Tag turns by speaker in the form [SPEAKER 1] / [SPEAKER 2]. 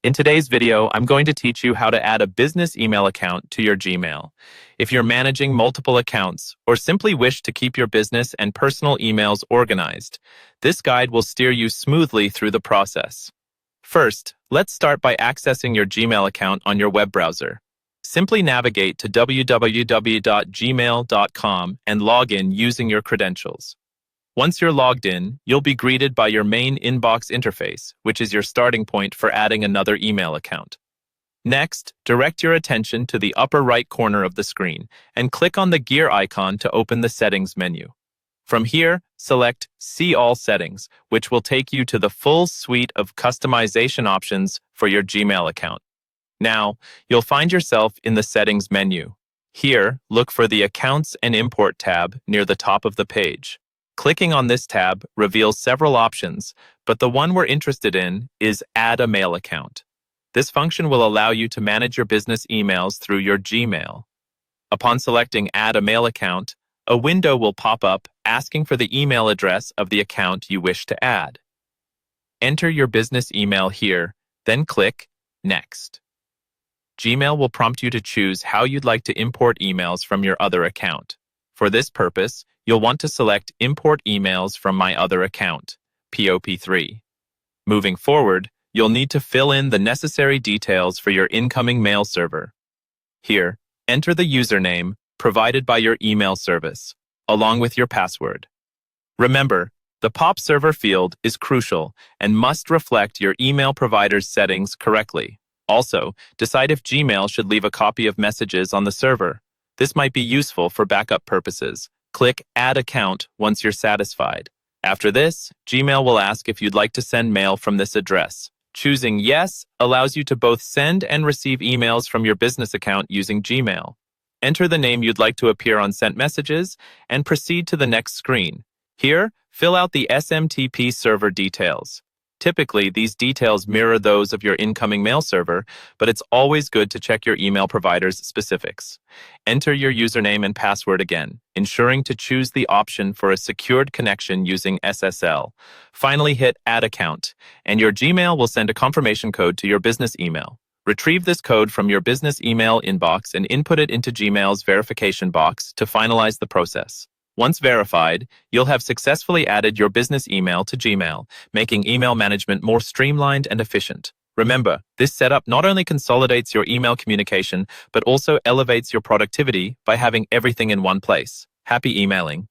[SPEAKER 1] In today's video, I'm going to teach you how to add a business email account to your Gmail. If you're managing multiple accounts or simply wish to keep your business and personal emails organized, this guide will steer you smoothly through the process. First, let's start by accessing your Gmail account on your web browser. Simply navigate to www.gmail.com and log in using your credentials. Once you're logged in, you'll be greeted by your main inbox interface, which is your starting point for adding another email account. Next, direct your attention to the upper right corner of the screen and click on the gear icon to open the Settings menu. From here, select See All Settings, which will take you to the full suite of customization options for your Gmail account. Now, you'll find yourself in the Settings menu. Here, look for the Accounts and Import tab near the top of the page. Clicking on this tab reveals several options, but the one we're interested in is Add a Mail Account. This function will allow you to manage your business emails through your Gmail. Upon selecting Add a Mail Account, a window will pop up asking for the email address of the account you wish to add. Enter your business email here, then click Next. Gmail will prompt you to choose how you'd like to import emails from your other account. For this purpose, you'll want to select Import Emails from My Other Account, POP3. Moving forward, you'll need to fill in the necessary details for your incoming mail server. Here, enter the username provided by your email service, along with your password. Remember, the POP server field is crucial and must reflect your email provider's settings correctly. Also, decide if Gmail should leave a copy of messages on the server. This might be useful for backup purposes. Click Add Account once you're satisfied. After this, Gmail will ask if you'd like to send mail from this address. Choosing Yes allows you to both send and receive emails from your business account using Gmail. Enter the name you'd like to appear on sent messages and proceed to the next screen. Here, fill out the SMTP server details. Typically, these details mirror those of your incoming mail server, but it's always good to check your email provider's specifics. Enter your username and password again, ensuring to choose the option for a secured connection using SSL. Finally, hit Add Account, and your Gmail will send a confirmation code to your business email. Retrieve this code from your business email inbox and input it into Gmail's verification box to finalize the process. Once verified, you'll have successfully added your business email to Gmail, making email management more streamlined and efficient. Remember, this setup not only consolidates your email communication, but also elevates your productivity by having everything in one place. Happy emailing!